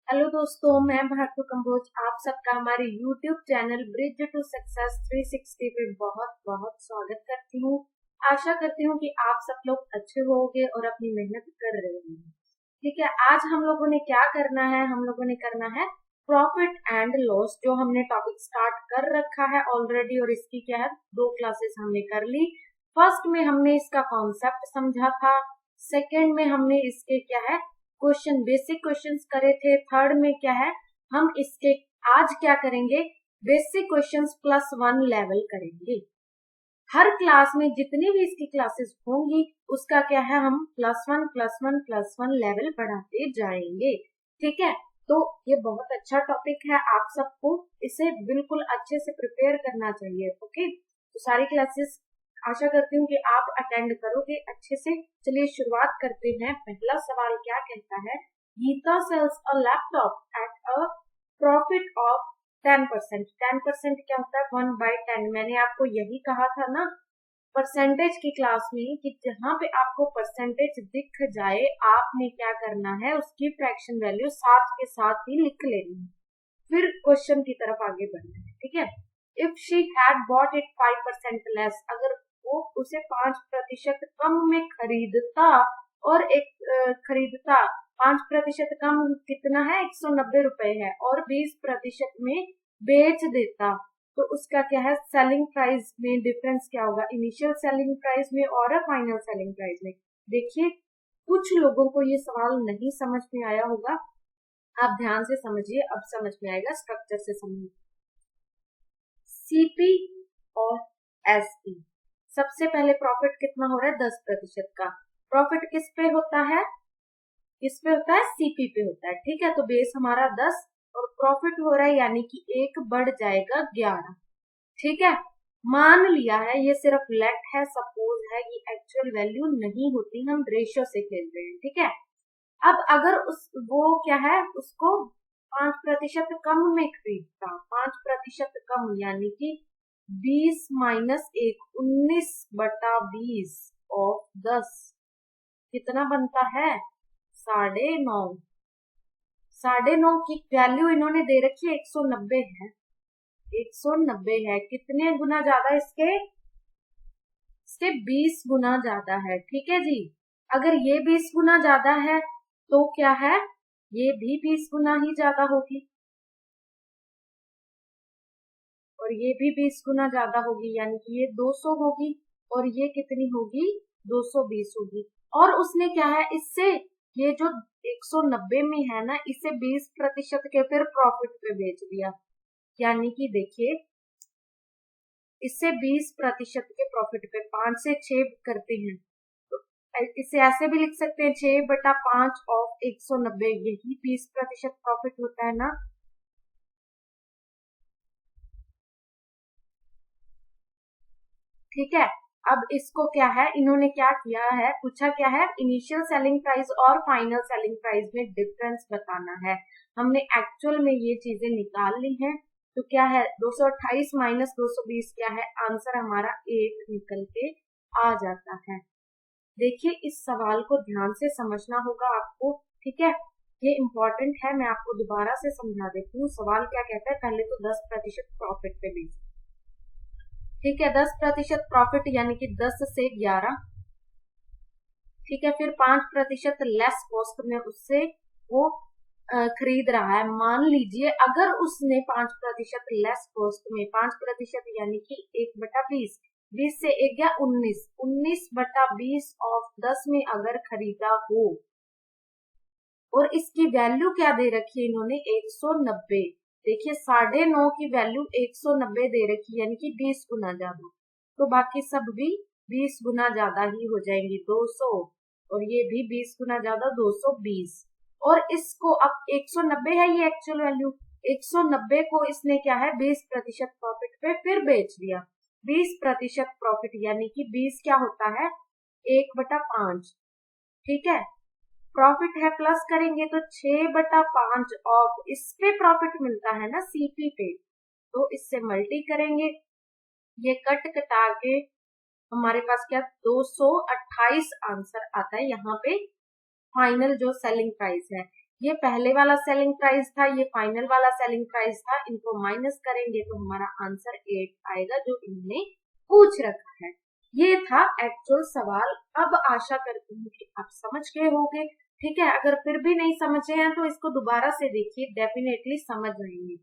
Hello दोस्तों, मैं भारती कंबोज आप सबका हमारे YouTube channel bridge to success 360 पे बहुत बहुत स्वागत करती हूँ। आशा करती हूँ कि आप सब लोग अच्छे होंगे और अपनी मेहनत कर रहे होंगे। ठीक है, आज हम लोगों ने क्या करना है, हम लोगों ने करना है प्रॉफिट एंड लॉस, जो हमने टॉपिक स्टार्ट कर रखा है ऑलरेडी और इसकी क्या है 2 क्लासेस हमने कर ली। फर्स्ट में हमने इसका कॉन्सेप्ट समझा था, सेकेंड में हमने इसके क्या है क्वेश्चन बेसिक क्वेश्चंस करे थे, थर्ड में क्या है हम इसके आज क्या करेंगे बेसिक क्वेश्चंस +1 लेवल करेंगे। हर क्लास में जितनी भी इसकी क्लासेस होंगी उसका क्या है हम +1 लेवल बढ़ाते जाएंगे। ठीक है, तो ये बहुत अच्छा टॉपिक है, आप सबको इसे बिल्कुल अच्छे से प्रिपेयर करना चाहिए। ओके, तो सारी क्लासेस आशा करती हूँ कि आप अटेंड करोगे अच्छे से। चलिए शुरुआत करते हैं। पहला सवाल क्या कहता है, Geeta sells a laptop at a profit of 10%। 10% क्या होता है 1/10। मैंने आपको यही कहा था ना परसेंटेज की क्लास में कि जहां पे आपको परसेंटेज दिख जाए आपने क्या करना है उसकी फ्रैक्शन वैल्यू साथ के साथ ही लिख लेनी है, फिर क्वेश्चन की तरफ आगे बढ़ना है। ठीक है, if she had bought it 5% less, अगर वो उसे 5% कम में खरीदता और खरीदता 5% कम कितना है 190 रुपए है और 20% में बेच देता, तो उसका क्या है सेलिंग प्राइस में डिफरेंस क्या होगा, इनिशियल सेलिंग प्राइस में और फाइनल सेलिंग प्राइस में। देखिए कुछ लोगों को ये सवाल नहीं समझ में आया होगा, आप ध्यान से समझिए, अब समझ में आएगा, स्ट्रक्चर से समझिए। सीपी और एसपी, सबसे पहले प्रॉफिट कितना हो रहा है 10% का। प्रॉफिट किस पे होता है, किस पे होता है सीपी पे होता है। ठीक है, तो बेस हमारा 10 और प्रॉफिट हो रहा है यानी कि 1 बढ़ जाएगा 11। ठीक है, मान लिया है, ये सिर्फ लेट है, सपोज है, ये एक्चुअल वैल्यू नहीं होती, हम रेशियो से खेल रहे हैं। ठीक है, अब अगर वो क्या है उसको 5% कम में खरीदता, 5% कम यानी कि 20 माइनस 1 19/20 ऑफ 10 कितना बनता है 9.5। 9.5 की वैल्यू इन्होंने दे रखी है 190 है, 190 है, कितने गुना ज्यादा इसके 20 गुना ज्यादा है। ठीक है जी, अगर ये 20 गुना ज्यादा है तो क्या है ये भी 20 गुना ही ज्यादा होगी और ये भी 20 गुना ज्यादा होगी, यानी कि ये 200 होगी और ये कितनी होगी 220 होगी। और उसने क्या है इससे ये जो 190 में है ना इसे 20% के फिर प्रॉफिट पे बेच दिया, यानी कि देखिए इससे 20% के प्रॉफिट पे 5 से 6 करते हैं, तो इसे ऐसे भी लिख सकते हैं 6/5 ऑफ 190, यही 20% प्रॉफिट होता है ना। ठीक है, अब इसको क्या है इन्होंने क्या किया है, पूछा क्या है इनिशियल सेलिंग प्राइस और फाइनल सेलिंग प्राइस में डिफरेंस बताना है। हमने एक्चुअल में ये चीजें निकाल ली हैं, तो क्या है 228 माइनस 220 क्या है, आंसर हमारा 1 निकल के आ जाता है। देखिए इस सवाल को ध्यान से समझना होगा आपको। ठीक है, ये इम्पोर्टेंट है, मैं आपको दोबारा से समझा देती हूँ। सवाल क्या कहता है, पहले तो 10% प्रॉफिट पे बेस। ठीक है, 10% प्रॉफिट यानी कि 10 से 11। ठीक है, फिर 5% लेस कॉस्ट में उससे वो खरीद रहा है। मान लीजिए अगर उसने 5% लेस कॉस्ट में 5% यानी कि 1/20, 20 से 1 गया 19, 19/20 ऑफ 10 में अगर खरीदा हो और इसकी वैल्यू क्या दे रखी है इन्होंने 190। देखिए 9.5 की वैल्यू 190 दे रखी यानी कि 20 गुना ज्यादा, तो बाकी सब भी 20 गुना ज्यादा ही हो जाएंगी 200, और ये भी 20 गुना ज्यादा 220। और इसको अब 190 है ये एक्चुअल वैल्यू, 190 को इसने क्या है 20% प्रॉफिट पे फिर बेच दिया। 20% प्रॉफिट यानी कि 20 क्या होता है 1/5। ठीक है, प्रॉफिट है प्लस करेंगे तो 6/5 ऑफ इस पे प्रॉफिट मिलता है ना सीपी पे, तो इससे मल्टी करेंगे, ये कट कटा के हमारे पास क्या 228 आंसर आता है यहाँ पे फाइनल जो सेलिंग प्राइस है। ये पहले वाला सेलिंग प्राइस था, ये फाइनल वाला सेलिंग प्राइस था, इनको माइनस करेंगे तो हमारा आंसर 8 आएगा जो इन्होंने पूछ रखा है। ये था एक्चुअल सवाल। अब आशा करती हूँ कि आप समझ गए होंगे। ठीक है, अगर फिर भी नहीं समझे हैं तो इसको दोबारा से देखिए, डेफिनेटली समझ आएंगे।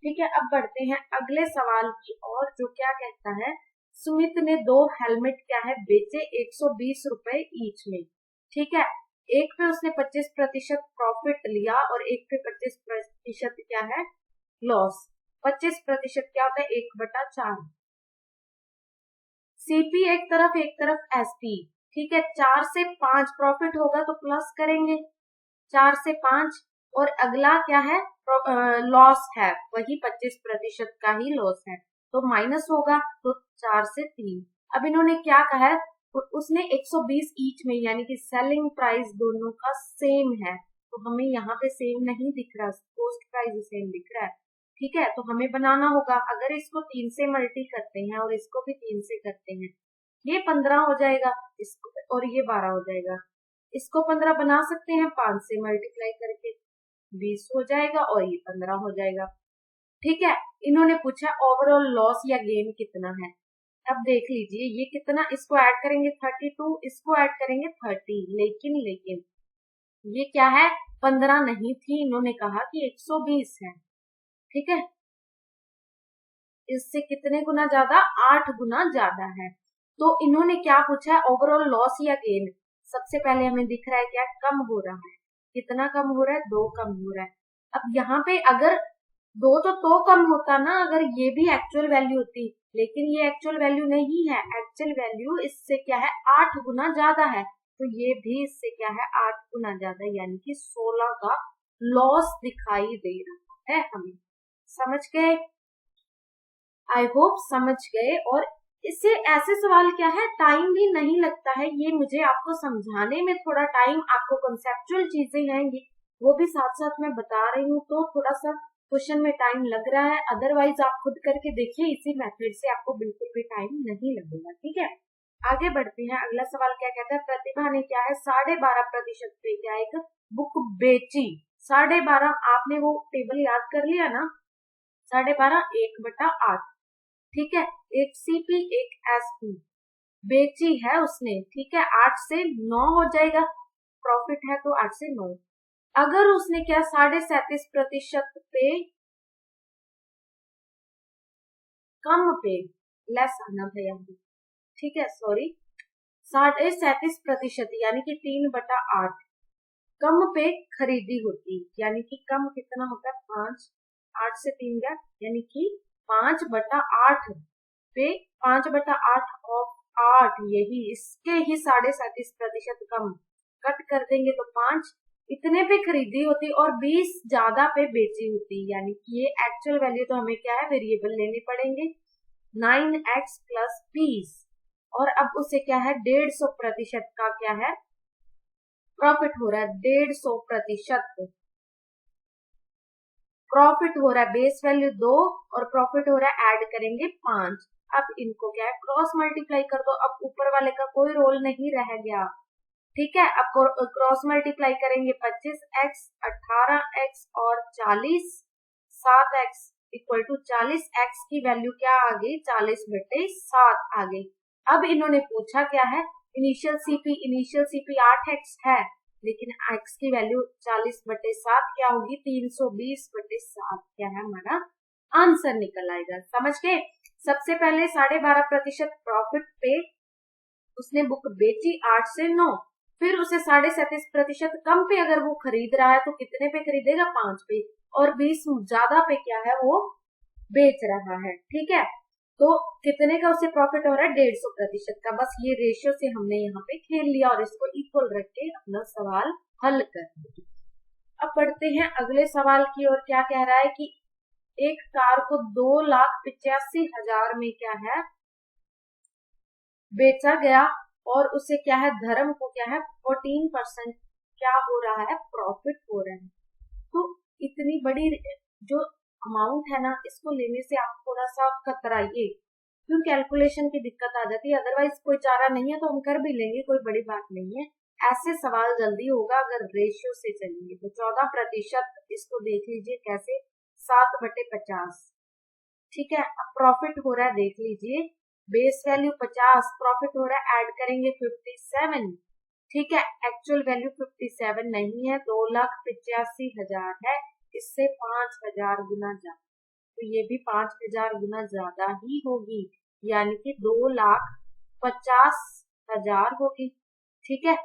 ठीक है, अब बढ़ते हैं अगले सवाल की ओर, जो क्या कहता है, सुमित ने 2 हेलमेट क्या है बेचे 120 रुपए ईच में। ठीक है, एक पे उसने 25% प्रॉफिट लिया और एक पे 25% क्या है लॉस। 25% क्या होता है 1/4। सीपी एक तरफ एसपी। ठीक है, 4 से 5 प्रॉफिट होगा तो प्लस करेंगे 4 से 5, और अगला क्या है लॉस है, वही 25% का ही लॉस है तो माइनस होगा तो 4 से 3। अब इन्होंने क्या कहा है, उसने 120 ईच में, यानी कि सेलिंग प्राइस दोनों का सेम है, तो हमें यहाँ पे सेम नहीं दिख रहा, कॉस्ट प्राइस सेम दिख रहा है। ठीक है, तो हमें बनाना होगा, अगर इसको 3 से मल्टी करते हैं और इसको भी 3 से करते हैं, ये 15 हो जाएगा, इसको और ये 12 हो जाएगा। इसको 15 बना सकते हैं 5 से मल्टीप्लाई करके, 20 हो जाएगा और ये 15 हो जाएगा। ठीक है, इन्होंने पूछा ओवरऑल लॉस या गेन कितना है। अब देख लीजिए ये कितना, इसको ऐड करेंगे 32, इसको ऐड करेंगे 30, लेकिन ये क्या है 15 नहीं थी, इन्होंने कहा कि 120 है। ठीक है, इससे कितने गुना ज्यादा, 8 गुना ज्यादा है। तो इन्होंने क्या पूछा है ओवरऑल लॉस या गेन। सबसे पहले हमें दिख रहा है क्या कम हो रहा है, कितना कम हो रहा है 2 कम हो रहा है। अब यहाँ पे अगर 2 तो कम होता ना, अगर ये भी एक्चुअल वैल्यू होती, लेकिन ये एक्चुअल वैल्यू नहीं है, एक्चुअल वैल्यू इससे क्या है 8 गुना ज्यादा है, तो ये भी इससे क्या है 8 गुना ज्यादा, यानी कि 16 का लॉस दिखाई दे रहा है हमें। समझ गए, आई होप समझ गए। और इससे ऐसे सवाल क्या है टाइम भी नहीं लगता है, ये मुझे आपको समझाने में थोड़ा टाइम, आपको कंसेप्चुअल चीजें हैं ये वो भी साथ साथ मैं बता रही हूँ, तो थोड़ा सा क्वेश्चन में टाइम लग रहा है। अदरवाइज आप खुद करके देखिए, इसी मेथड से आपको बिल्कुल भी टाइम नहीं लगेगा। ठीक है, आगे बढ़ते हैं। अगला सवाल क्या कहता है, प्रतिभा ने क्या है 12.5% पे क्या एक बुक बेची। 12.5 आपने वो टेबल याद कर लिया ना, 12.5 1/8। ठीक है, एक सीपी एक एसपी बेची है उसने। ठीक है, 8 से 9 हो जाएगा, प्रॉफिट है तो 8 से 9। अगर उसने क्या 37.5% पे कम पे, लेस आना था यहाँ पे, ठीक है सॉरी, 37% यानी कि 3/8 कम पे खरीदी होती, यानी कि कम कितना होता है 5, 8 से 3 गया, यानी कि 5/8 पे 5/8 ऑफ 8, यही इसके ही 37.5% कम कट कर देंगे तो 5, इतने पे खरीदी होती और 20 ज्यादा पे बेची होती, यानी कि ये एक्चुअल वैल्यू तो हमें क्या है वेरिएबल लेने पड़ेंगे 9x प्लस 20, और अब उसे क्या है 150% का क्या है प्रॉफिट हो रहा है, 150% प्रॉफिट हो रहा है। बेस वैल्यू 2 और प्रॉफिट हो रहा है ऐड करेंगे 5। अब इनको क्या है क्रॉस मल्टीप्लाई कर दो, अब ऊपर वाले का कोई रोल नहीं रह गया। ठीक है, अब क्रॉस मल्टीप्लाई करेंगे 25x 18x और 40, 7x इक्वल टू 40x की वैल्यू क्या आ गई 40/7 आ गई। अब इन्होंने पूछा क्या है इनिशियल सीपी 8x है, लेकिन x की वैल्यू 40/7 क्या होगी 320/7 क्या है हमारा आंसर निकल आएगा। समझ गए, सबसे पहले 12.5% प्रॉफिट पे उसने बुक बेची 8 से 9, फिर उसे 37.5% कम पे अगर वो खरीद रहा है तो कितने पे खरीदेगा 5 पे, और 20 ज्यादा पे क्या है वो बेच रहा है। ठीक है, तो कितने का उसे प्रॉफिट हो रहा है 150% का। बस ये रेशियो से हमने यहाँ पे खेल लिया और इसको इक्वल रख के अपना सवाल हल कर दिया। अब बढ़ते हैं अगले सवाल की ओर। क्या कह रहा है कि एक कार को 2,85,000 में क्या है बेचा गया और उसे क्या है धर्म को क्या है 14% क्या हो रहा है प्रॉफिट हो रहा है। तो इतनी बड़ी जो अमाउंट है ना, इसको लेने से आप थोड़ा सा कतराइए, क्यों कैलकुलेशन की दिक्कत आ जाती है। अदरवाइज कोई चारा नहीं है तो हम कर भी लेंगे, कोई बड़ी बात नहीं है। ऐसे सवाल जल्दी होगा अगर रेशियो से चलेंगे। तो 14%, इसको देख लीजिए कैसे, 7/50। ठीक है, अब प्रॉफिट हो रहा है, देख लीजिए, बेस वैल्यू 50, प्रॉफिट हो रहा है, ऐड करेंगे 57। ठीक है, एक्चुअल वैल्यू 57 नहीं है, 2,85,000 है, इससे 5,000 गुना ज्यादा, तो ये भी 5,000 गुना ज्यादा ही होगी, यानी कि 2,50,000 होगी। ठीक है,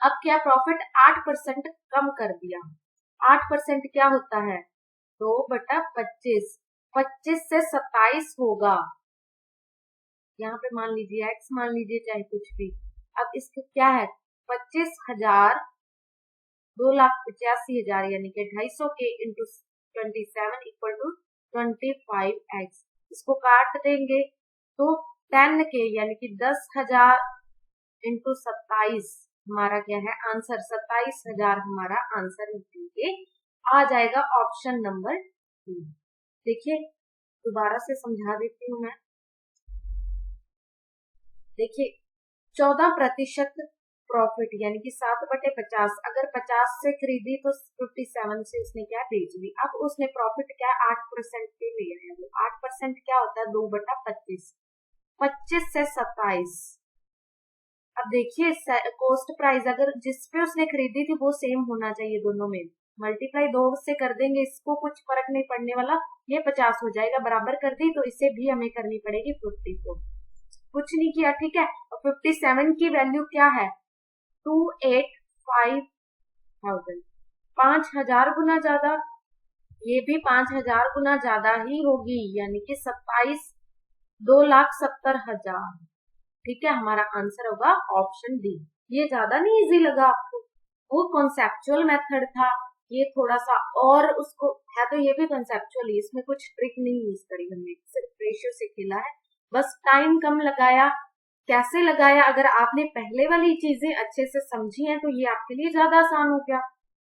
अब क्या, प्रॉफिट 8% कम कर दिया। 8% क्या होता है, 2/25, 25 से 27 होगा, यहाँ पे मान लीजिए x, मान लीजिए चाहे कुछ भी। अब इसका क्या है, 25,000, 2,85,000, यानी कि 250 के इंटू 27 इक्वल टू 25x। इसको काट देंगे तो 10 के, यानी कि 10,000 इंटू 27 हमारा क्या है आंसर, 27,000 हमारा आंसर निकलेंगे, आ जाएगा ऑप्शन नंबर 2। देखिए दोबारा से समझा देती हूँ मैं। देखिए 14% प्रॉफिट, यानी कि 7/50, अगर 50 से खरीदी तो 57 से उसने क्या बेच ली। अब उसने प्रॉफिट क्या 8% पे लिया है, वो 8% क्या होता है, 2/25, 25 से 27। अब देखिए कॉस्ट प्राइस अगर जिस पे उसने खरीदी थी वो सेम होना चाहिए, दोनों में मल्टीप्लाई 2 से कर देंगे, इसको कुछ फर्क नहीं पड़ने वाला, ये 50 हो जाएगा, बराबर कर दी, तो इसे भी हमें करनी पड़ेगी 50 को, कुछ नहीं किया। ठीक है, और 57 की वैल्यू क्या है, 285,000, 5,000 गुना ज्यादा, ये भी 5,000 गुना ज्यादा ही होगी, यानी कि 27, 2,70,000। ठीक है, हमारा आंसर होगा ऑप्शन डी। ये ज्यादा नहीं इजी लगा आपको, वो कॉन्सेप्चुअल मेथड था, ये थोड़ा सा और उसको है, तो ये भी कॉन्सेप्चुअल ही, इसमें कुछ ट्रिक नहीं यूज करी हमने, सिर्फ रेशियो से खेला है, बस टाइम कम लगाया। कैसे लगाया, अगर आपने पहले वाली चीजें अच्छे से समझी हैं तो ये आपके लिए ज्यादा आसान हो गया।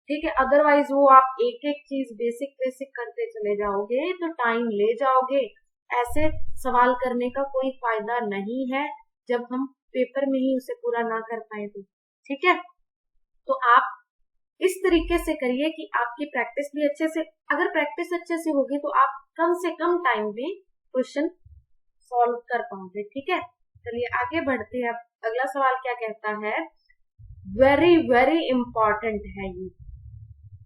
ठीक है, अदरवाइज वो आप एक एक चीज बेसिक बेसिक करते चले जाओगे तो टाइम ले जाओगे, ऐसे सवाल करने का कोई फायदा नहीं है जब हम पेपर में ही उसे पूरा ना कर पाए तो। ठीक है, तो आप इस तरीके से करिए कि आपकी प्रैक्टिस भी अच्छे से, अगर प्रैक्टिस अच्छे से होगी तो आप कम से कम टाइम में क्वेश्चन सॉल्व कर पाओगे। ठीक है, चलिए आगे बढ़ते हैं। अब अगला सवाल क्या कहता है, वेरी वेरी इंपॉर्टेंट है, ये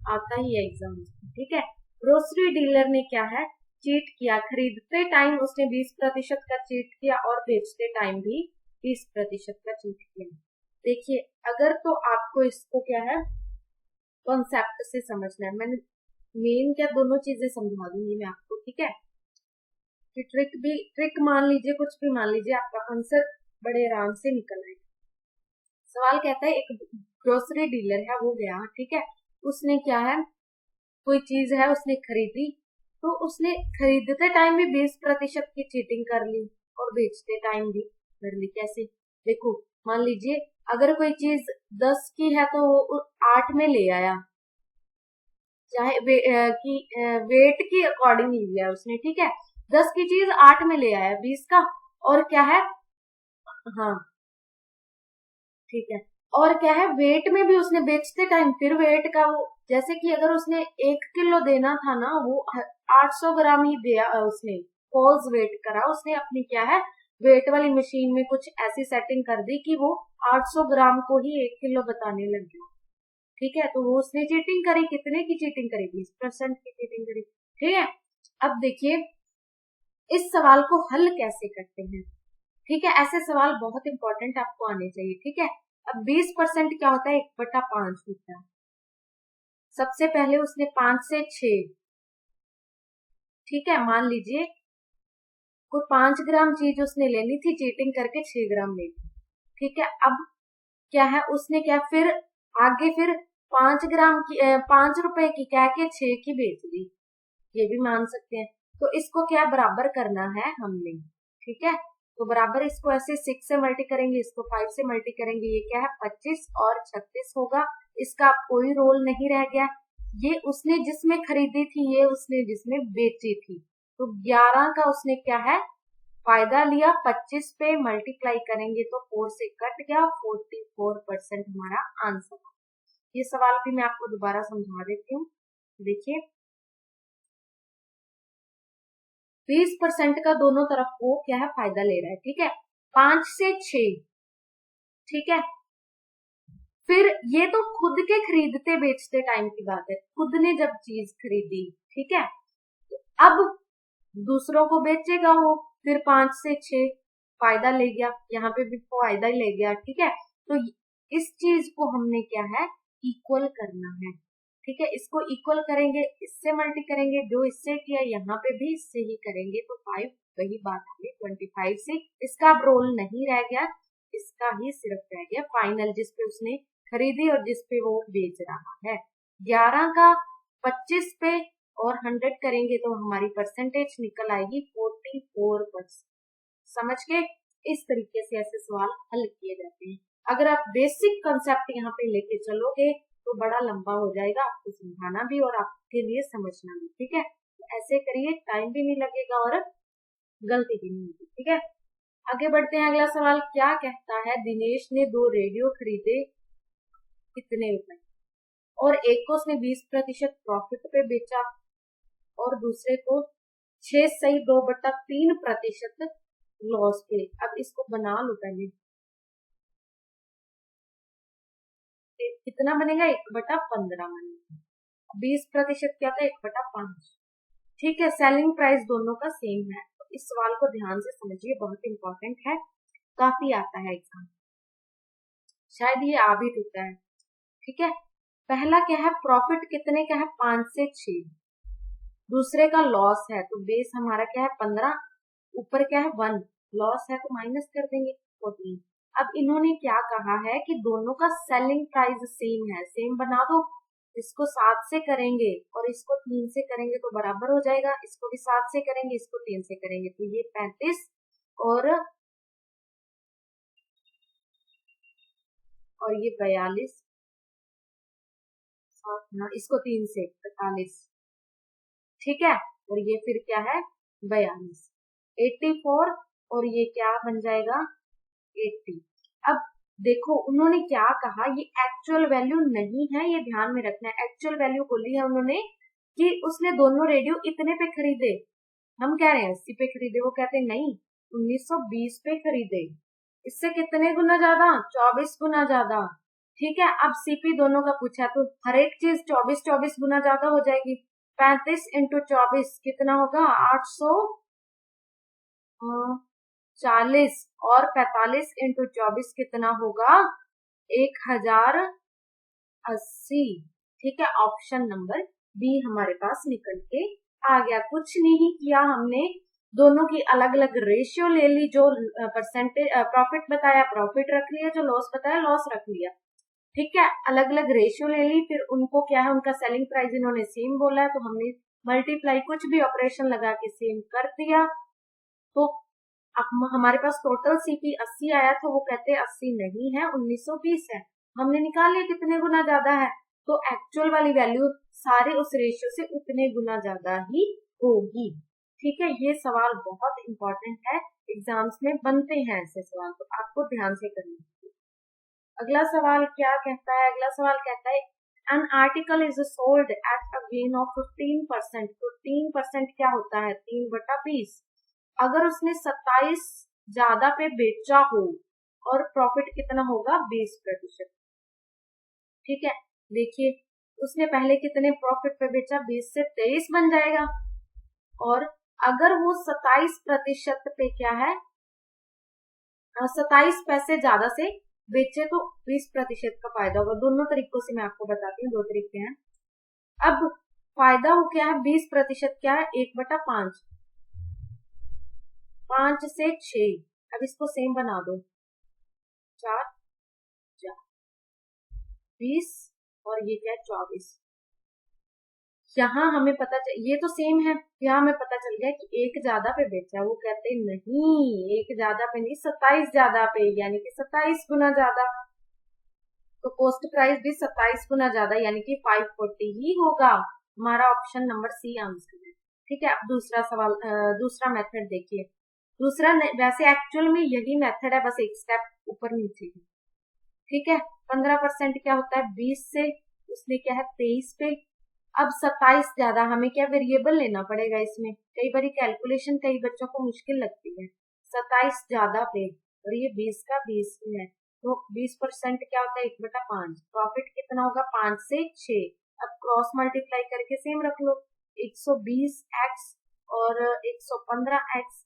आता ही है एग्जाम। ठीक है, ग्रोसरी डीलर ने क्या है, चीट किया, खरीदते टाइम उसने 20% का चीट किया और बेचते टाइम भी 20% का चीट किया। देखिए अगर तो आपको इसको क्या है कॉन्सेप्ट से समझना है, मैंने मेन क्या दोनों चीजें समझा दूंगी मैं आपको। ठीक है, कि ट्रिक मान लीजिए, कुछ भी मान लीजिए, आपका आंसर बड़े आराम से निकल आएगा। सवाल कहता है एक ग्रोसरी डीलर है, वो गया, ठीक है, उसने क्या है कोई चीज है उसने खरीदी, तो उसने खरीदते टाइम भी 20% की चीटिंग कर ली और बेचते टाइम भी कर ली। कैसे, देखो मान लीजिए अगर कोई चीज 10 की है तो वो 8 में ले आया, चाहे वेट की अकॉर्डिंग लिया उसने। ठीक है, 10 की चीज 8 में ले आया 20 का, और क्या है, हाँ ठीक है, और क्या है वेट में भी उसने बेचते टाइम फिर वेट का वो, जैसे कि अगर उसने 1 किलो देना था ना, वो 800 ग्राम ही दिया, उसने फॉल्स वेट करा, उसने अपनी क्या है वेट वाली मशीन में कुछ ऐसी सेटिंग कर दी कि वो 800 ग्राम को ही 1 किलो बताने लग गया। ठीक है, तो वो उसने चीटिंग करी, कितने की चीटिंग करी, 20% की चीटिंग करी। ठीक है, अब देखिए इस सवाल को हल कैसे करते हैं। ठीक है, ऐसे सवाल बहुत इंपॉर्टेंट आपको आने चाहिए। ठीक है, अब 20% क्या होता है, 1/5 होता है। सबसे पहले उसने 5 से 6, ठीक है, मान लीजिए कोई 5 ग्राम चीज उसने लेनी थी, चीटिंग करके 6 ग्राम ले ली। ठीक है, अब क्या है उसने क्या फिर आगे फिर 5 ग्राम की 5 रुपए की क्या के 6 की बेच दी, ये भी मान सकते हैं। तो इसको क्या बराबर करना है हमने। ठीक है, तो बराबर इसको ऐसे 6 से मल्टी करेंगे, इसको 5 से मल्टी करेंगे, ये क्या है 25 और 36 होगा। इसका कोई रोल नहीं रह गया, ये उसने जिसमें खरीदी थी, ये उसने जिसमें बेची थी, तो 11 का उसने क्या है फायदा लिया 25 पे, मल्टीप्लाई करेंगे तो 4 से कट गया, 44% हमारा आंसर। ये सवाल भी मैं आपको दोबारा समझा देती हूँ। देखिए 20% का दोनों तरफ वो क्या है फायदा ले रहा है, ठीक है, 5 से 6, ठीक है। फिर ये तो खुद के खरीदते बेचते टाइम की बात है, खुद ने जब चीज खरीदी, ठीक है, तो अब दूसरों को बेचेगा वो, फिर 5 से 6 फायदा ले गया, यहाँ पे भी फायदा ही ले गया, ठीक है। तो इस चीज को हमने क्या है इक्वल करना है, ठीक है। इसको इक्वल करेंगे, इससे मल्टी करेंगे, जो इससे किया यहाँ पे भी इससे ही करेंगे, तो 5 वही बात है 25 से, इसका अब रोल नहीं रह गया, इसका ही सिर्फ रह गया फाइनल जिसपे उसने खरीदी और जिसपे वो बेच रहा है। 11 का 25 पे और 100 करेंगे तो हमारी परसेंटेज निकल आएगी 44%। समझ के इस तरीके से ऐसे सवाल हल किए जाते हैं। अगर आप बेसिक कंसेप्ट यहाँ पे लेके चलोगे तो बड़ा लंबा हो जाएगा, आपको समझाना भी और आपके लिए समझना भी, ठीक है। तो ऐसे करिए, टाइम भी नहीं लगेगा और गलती भी नहीं होगी, ठीक है। आगे बढ़ते हैं। अगला सवाल क्या कहता है, दिनेश ने 2 रेडियो खरीदे कितने रुपए, और एक को उसने 20% प्रॉफिट पे बेचा और दूसरे को 6 सही 2/3% लॉस पे। अब इसको बना लो पहले, कितना बनेगा 1/15 बनेगा, 20% क्या था 1/5, ठीक है। सेलिंग प्राइस दोनों का सेम है, तो इस सवाल को ध्यान से समझिए, बहुत इंपॉर्टेंट है, काफी आता है एग्जाम, शायद ये आ भी चुका है, ठीक है। पहला क्या है प्रॉफिट कितने का है 5 से 6, दूसरे का लॉस है, तो बेस हमारा क्या है 15, ऊपर क्या है 1, लॉस है तो माइनस कर देंगे 14। अब इन्होंने क्या कहा है कि दोनों का सेलिंग प्राइस सेम है, सेम बना दो, इसको 7 से करेंगे और इसको 3 से करेंगे तो बराबर हो जाएगा, इसको भी 7 से करेंगे, इसको 3 से करेंगे, तो ये 35 और ये 42, इसको 3 से 45, ठीक है। और ये फिर क्या है 42, 84 और ये क्या बन जाएगा 80। अब देखो उन्होंने क्या कहा, ये एक्चुअल वैल्यू नहीं है, ये ध्यान में रखना है। एक्चुअल वैल्यू बोली है उन्होंने कि उसने दोनों रेडियो इतने पे खरीदे, हम कह रहे हैं 80 पे खरीदे, वो कहते हैं नहीं 1920 पे खरीदे, इससे कितने गुना ज्यादा 24 गुना ज्यादा, ठीक है। अब सीपी दोनों का पूछा तो हर एक चीज 24 गुना ज्यादा हो जाएगी, 35 × 24 कितना होगा 840 और 45 × 24 कितना होगा 1080, ठीक है। ऑप्शन नंबर बी हमारे पास निकल के आ गया। कुछ नहीं किया हमने, दोनों की अलग अलग रेशियो ले ली, जो परसेंटेज प्रॉफिट बताया प्रॉफिट रख लिया, जो लॉस बताया लॉस रख लिया, ठीक है। अलग अलग रेशियो ले ली, फिर उनको क्या है उनका सेलिंग प्राइस इन्होंने सेम बोला है, तो हमने मल्टीप्लाई कुछ भी ऑपरेशन लगा के सेम कर दिया, तो अब हमारे पास टोटल सीपी 80 आया था, वो कहते 80 नहीं है 1920 है, हमने निकाल लिया कितने गुना ज्यादा है, तो एक्चुअल वाली वैल्यू सारे उस रेशियो से उतने गुना ज्यादा ही होगी, ठीक है। ये सवाल बहुत इंपॉर्टेंट है, एग्जाम्स में बनते हैं ऐसे सवाल, तो आपको ध्यान से करना है। अगला सवाल क्या कहता है, अगला सवाल कहता है an article is sold at a gain of 15%, 15% क्या होता है 3/20, अगर उसने 27 ज्यादा पे बेचा हो और प्रॉफिट कितना होगा 20%, ठीक है। देखिए उसने पहले कितने प्रॉफिट पे बेचा 20 से 23 बन जाएगा, और अगर वो 27% पे क्या है 27 पैसे ज्यादा से बेचे तो 20% का फायदा होगा। दोनों तरीकों से मैं आपको बताती हूँ, 2 तरीके हैं। अब फायदा हो क्या है 20% क्या है 1/5, 5 से 6, अब इसको सेम बना दो 4 20 और ये क्या है 24, यहाँ हमें पता ये तो सेम है, यहाँ हमें पता चल गया कि एक ज्यादा पे बेचा है, वो कहते नहीं एक ज्यादा पे नहीं 27 ज्यादा पे, यानी कि 27 गुना ज्यादा, तो कॉस्ट प्राइस भी 27 गुना ज्यादा यानी कि 540 ही होगा। हमारा ऑप्शन नंबर सी आंसर है, ठीक है। अब दूसरा सवाल दूसरा मेथड देखिए, दूसरा वैसे एक्चुअल में यही मेथड है, बस एक स्टेप ऊपर नीचे की। ठीक है, 15% क्या होता है 20 से, उसने क्या है 23 पे। अब 27 ज्यादा, हमें क्या वेरिएबल लेना पड़ेगा इसमें, कई बार कैलकुलेशन कई बच्चों को मुश्किल लगती है। 27 ज्यादा पे और ये 20 का 20 है, तो 20% क्या होता है 1/5। प्रॉफिट कितना होगा 5 से 6। अब क्रॉस मल्टीप्लाई करके सेम रख लो, 120x और 115x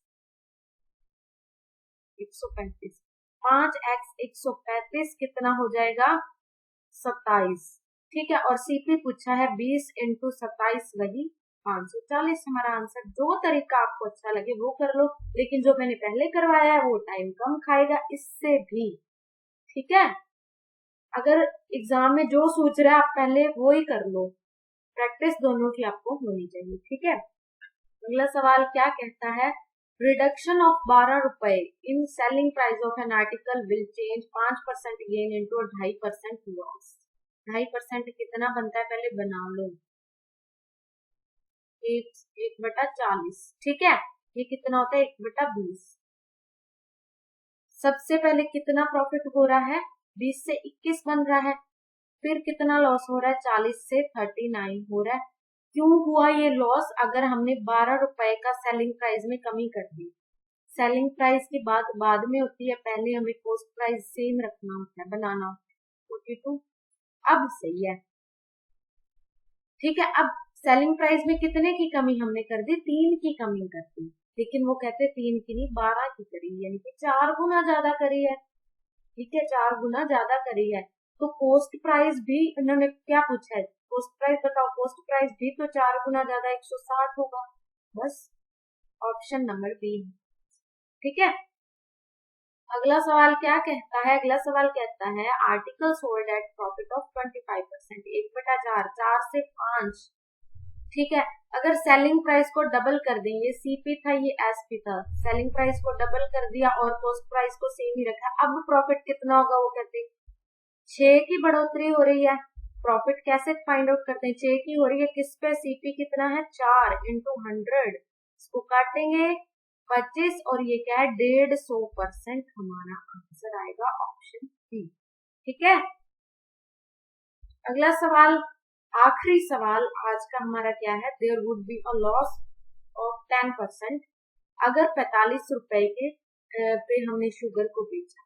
135, 5x 135 कितना हो जाएगा 27। ठीक है, और सीपी पूछा है 20 इंटू 27 वही 540 हमारा आंसर। जो तरीका आपको अच्छा लगे वो कर लो, लेकिन जो मैंने पहले करवाया है वो टाइम कम खाएगा इससे भी। ठीक है, अगर एग्जाम में जो सोच रहा है आप पहले वो ही कर लो, प्रैक्टिस दोनों की आपको होनी चाहिए। ठीक है, अगला सवाल क्या कहता है, रिडक्शन ऑफ 12 रुपए in selling price of an article will change 5% gain into 2.5% loss. 2.5% कितना बनता है पहले बना लो, 1/40। ठीक है, ये कितना होता है 1/20। सबसे पहले कितना प्रॉफिट हो रहा है 20 से 21 बन रहा है, फिर कितना लॉस हो रहा है 40 से 39 हो रहा है। क्यों हुआ ये लॉस, अगर हमने 12 रुपए का सेलिंग प्राइस में कमी कर दी। सेलिंग प्राइस की बात बाद में होती है, पहले हमें कॉस्ट प्राइस सेम रखना होता है, बनाना होता है 42। अब सही है। ठीक है, अब सेलिंग प्राइस में कितने की कमी हमने कर दी 3 की कमी कर दी, लेकिन वो कहते 3 की नहीं 12 की करी, यानी कि 4 गुना ज्यादा करी है। ठीक है, 4 गुना ज्यादा करी है, तो कॉस्ट प्राइस भी इन्होंने क्या पूछा है, कॉस्ट प्राइस बताओ, कॉस्ट प्राइस भी तो 4 गुना ज्यादा 160 होगा, बस ऑप्शन नंबर बी। ठीक है, अगला सवाल क्या कहता है, अगला सवाल कहता है article sold at profit of 25%, 1/4, 4 से 5। ठीक है, अगर सेलिंग प्राइस को डबल कर देंगे, सीपी था ये एसपी था, सेलिंग प्राइस को डबल कर दिया और कॉस्ट प्राइस को सेम ही रखा, अब प्रॉफिट कितना होगा, वो कहते 6 की बढ़ोतरी हो रही है। प्रॉफिट कैसे फाइंड आउट करते हैं, 6 की हो रही है किस पे, सीपी कितना है 4 इंटू 100, इसको काटेंगे 25 और ये क्या है 150%, हमारा आंसर आएगा ऑप्शन बी। ठीक है, अगला सवाल, आखिरी सवाल आज का हमारा क्या है, there would be a loss of 10% अगर 45 रुपए के पे हमने शुगर को बेचा।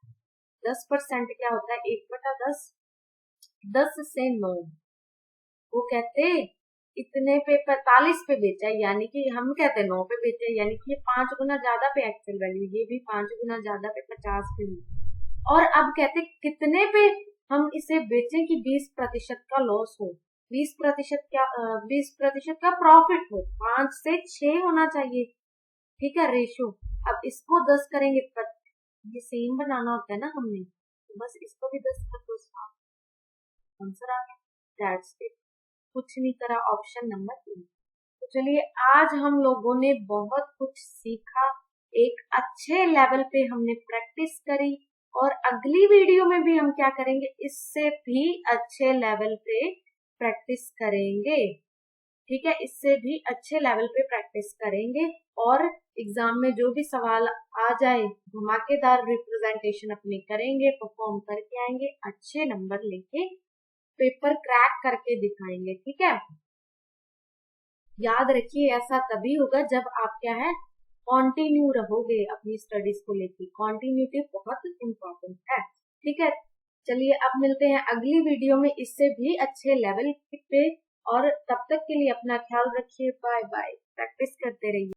10% क्या होता है 1/10, 10 से 9, वो कहते इतने पे 45 पे बेचा, यानी कि हम कहते 9 पे बेचे, यानी कि ये 5 गुना ज्यादा पे एक्चुअल वैल्यू, ये भी 5 गुना ज्यादा पे 50 पे। और अब कहते कितने पे हम इसे बेचें कि 20% का लॉस हो, 20% क्या 20% का प्रॉफिट हो, 5 से 6 होना चाहिए। ठीक है, रेशो। अब इसको 10 करेंगे, ये सेम बनाना होता है ना हमने, तो बस इसको भी 10 कर दो, आंसर आ गया, दैट्स इट, कुछ नहीं करा, ऑप्शन नंबर 3। तो चलिए, आज हम लोगों ने बहुत कुछ सीखा, एक अच्छे लेवल पे हमने प्रैक्टिस करी, और अगली वीडियो में भी हम क्या करेंगे, इससे भी अच्छे लेवल पे प्रैक्टिस करेंगे। ठीक है, इससे भी अच्छे लेवल पे प्रैक्टिस करेंगे, और एग्जाम में जो भी सवाल आ जाए धमाकेदार रिप्रेजेंटेशन अपने करेंगे, परफॉर्म करके आएंगे, अच्छे नंबर लेके पेपर क्रैक करके दिखाएंगे। ठीक है, याद रखिए ऐसा तभी होगा जब आप क्या है कॉन्टिन्यू रहोगे अपनी स्टडीज को लेके, कॉन्टिन्यूटी बहुत इंपॉर्टेंट है। ठीक है, चलिए अब मिलते हैं अगली वीडियो में इससे भी अच्छे लेवल पे, और तब तक के लिए अपना ख्याल रखिए, बाय बाय, प्रैक्टिस करते रहिए।